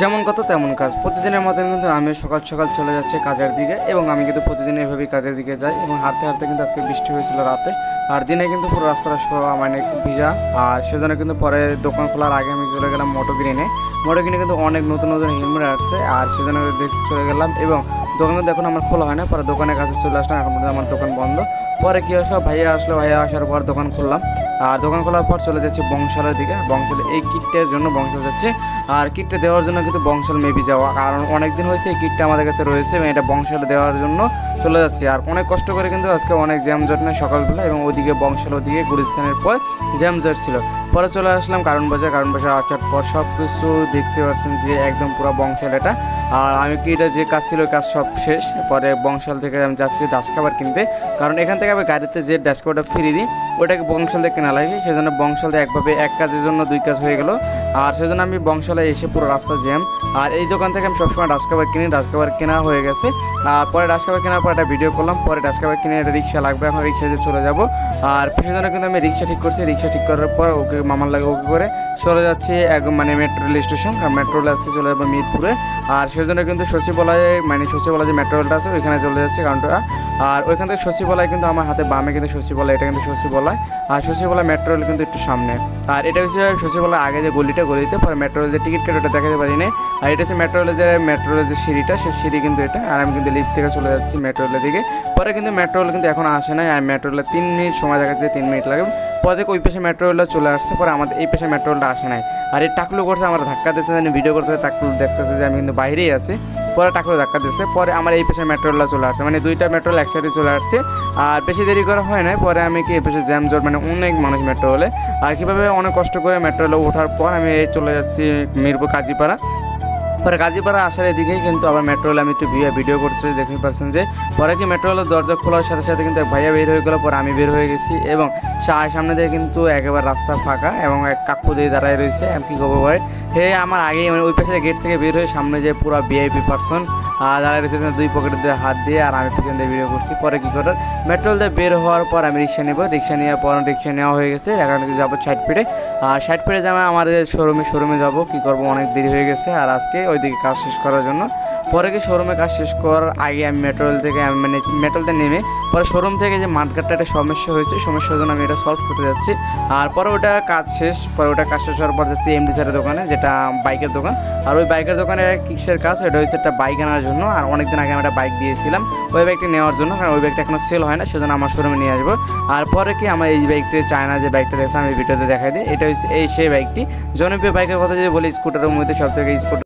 যেমন কথা তেমন কাজ। প্রতিদিনের মতন কিন্তু আমি সকাল সকাল চলে যাচ্ছি কাজের দিকে এবং আমি কিন্তু প্রতিদিন এভাবেই কাজের দিকে যাই এবং হাঁটতে হাঁটতে কিন্তু আজকে বৃষ্টি হয়েছিল রাতে। আর দিনে কিন্তু পুরো রাস্তাটা মানে খুব ভিজা। আর সেজন্য কিন্তু পরে দোকান খোলার আগে আমি চলে গেলাম মোটো গ্রিনে। মোটো গ্রিনে কিন্তু অনেক নতুন নতুন হেলমেট আসছে, আর সেজন্য দেখতে চলে গেলাম এবং দোকান কিন্তু এখন আমার খোলা হয় না। পরে দোকানের কাছে চলে আসলাম, এখন পর্যন্ত আমার দোকান বন্ধ। পরে কী আসলো, ভাইয়া আসলো, ভাইয়া আসার পর দোকান খুললাম। আর দোকান খোলার পর চলে যাচ্ছে বংশালের দিকে। বংশালে এই কিটটার জন্য বংশাল যাচ্ছে, আর কিটটা দেওয়ার জন্য কিন্তু বংশাল মেবি যাওয়া, কারণ অনেক দিন হয়েছে এই কিটটা আমাদের কাছে রয়েছে এবং এটা বংশালে দেওয়ার জন্য চলে যাচ্ছে। আর অনেক কষ্ট করে কিন্তু আজকে অনেক জ্যামজট নেই সকালবেলা, এবং ওদিকে বংশাল ওদিকে গুলিস্তানের পর জ্যামজট ছিল। পরে চলে আসলাম কারণ বাজার আসার পর সব কিছু দেখতে পাচ্ছেন যে একদম পুরো বংশাল এটা। আর আমি কি এটা যে কাজ ছিল কাজ সব শেষ। পরে বংশাল থেকে আমি যাচ্ছি ডাস খাবার কিনতে, কারণ এখান থেকে আমি গাড়িতে যে ডাস খাবারটা ফ্রি দিই ওটাকে বংশাল থেকে কেনা লাগে, সেজন্য বংশাল একভাবে এক কাজের জন্য দুই কাজ হয়ে গেল। আর সেজন্য আমি বংশালে এসে পুরো রাস্তা জ্যাম। আর এই দোকান থেকে আমি সবসময় ডাস খাবার কিনি, ডাস খাবার কেনা হয়ে গেছে। আর পরে ডাস খাবার কেনার পর একটা ভিডিও করলাম, পরে ডাস খাবার কিনে একটা রিক্সা লাগবে, এখন রিক্সাতে চলে যাব। আর সেজন্য কিন্তু আমি রিক্সা ঠিক করছি, রিক্সা ঠিক করার পর ওকে মামার লাগে ওকে করে চলে যাচ্ছি একদম মানে মেট্রো রেল স্টেশন। আর মেট্রো রেল আজকে চলে যাবো মিরপুরে। আর সেজন্য কিন্তু সচিবালয়ে সচিবালয় যে মেট্রো রেলটা আছে ওইখানে চলে যাচ্ছে কারণটা। আর ওইখান থেকে সচিবালয় কিন্তু আমার হাতে বামে কিন্তু সচিবালয়, এটা কিন্তু সচিবালয়। আর সচিবালয় মেট্রো রেল কিন্তু একটু সামনে। আর এটা হচ্ছে সচিবালয় আগে যে গলিতে পরে মেট্রো রেল যে টিকিট কেটে ওটা দেখাতে পারি না। আর এটা হচ্ছে মেট্রো রেলের যে সিঁড়িটা, সেই সিঁড়ি কিন্তু এটা। আর আমি কিন্তু লিফট থেকে চলে যাচ্ছি মেট্রো রেলের দিকে। পরে কিন্তু মেট্রো রেল কিন্তু এখন আসে নাই, আর মেট্রো রেলে 3 মিনিট সময় দেখাচ্ছে, 3 মিনিট লাগে। পরে দেখো ওই পাশে মেট্রো রেলটা চলে আসছে, পরে আমাদের এই পাশে মেট্রো রেলটা আসে নাই। আর এই টাকলু করছে আমার ধাক্কা দিচ্ছে, ভিডিও করতে টাকলু দেখতেছে যে আমি কিন্তু বাইরেই আছি। পরে টাকলু ধাক্কা দিচ্ছে, পরে আমার এই পাশে মেট্রো রেলটা চলে আসছে, মানে দুইটা মেট্রো রেল একসাথে চলে আসছে। আর বেশি দেরি করা হয় না, পরে আমি কি এই পাশে জ্যাম জট মানে অনেক মানুষ মেট্রো রেলে। আর কীভাবে অনেক কষ্ট করে মেট্রো রেলে ওঠার পর আমি চলে যাচ্ছি মিরপুর কাজীপাড়া। পরে গাজীপাড়া আসার এদিকেই কিন্তু আবার মেট্রো রেল আমি একটু ভিডিও করতে দেখতে পাচ্ছেন যে পরে কি মেট্রো রেলের দরজা খোলার সাথে সাথে কিন্তু ভাইয়া বের হয়ে গেলো, পরে আমি বের হয়ে গেছি এবং সামনে দিয়ে কিন্তু একেবারে রাস্তা ফাঁকা এবং এক কাকু দিয়ে দাঁড়ায় রয়েছে। আমি কী করবো ভাই, হে আমার আগেই মানে ওই পাশে গেট থেকে বের হয়ে সামনে যে পুরো ভিআইপি পার্সন দাঁড়ায় রয়েছে দুই পকেটে দিয়ে হাত দিয়ে, আর আমি পিছন দিয়ে ভিডিও করছি। পরে কী করার, মেট্রো রেল দিয়ে বের হওয়ার পর আমি রিক্সা নেবো, রিক্সা নেওয়ার পর রিক্সা নেওয়া হয়ে গেছে। এখন যাবো 60 ফিটে। আর 60 ফিটে যাবো আমাদের শোরুমে যাবো, কী করবো অনেক দেরি হয়ে গেছে আর আজকে ওইদিকে কাজ শেষ করার জন্য। পরে কি শোরুমে কাজ শেষ করার আগে আমি মেট্রো রেল থেকে মানে মেট্রো রেলতে নেমে পরে শোরুম থেকে যে মাঠঘাটটা একটা সমস্যা হয়েছে, সমস্যার জন্য আমি এটা সলভ করতে যাচ্ছি। আর পরে ওটা কাজ শেষ, পরে ওটা কাজ শেষ হওয়ার পর যাচ্ছি এমডি স্যারের দোকানে, যেটা বাইকের দোকান। আর ওই বাইকের দোকানে কিসের কাজ, এটা হচ্ছে একটা বাইক আনার জন্য। আর অনেকদিন আগে আমি একটা বাইক দিয়েছিলাম ওই বাইকটি নেওয়ার জন্য, কারণ ওই বাইকটা এখনো সেল হয় না, সেজন্য আমার শোরুমে নিয়ে আসবো। আর পরে কি আমার এই বাইকটি চায়না যে বাইকটা দেখলাম এই ভিডিওতে দেখাই দিই, এটা হচ্ছে সেই বাইকটি। জনপ্রিয় বাইকের কথা যদি বলি স্কুটারের মধ্যে সব থেকে স্কুটার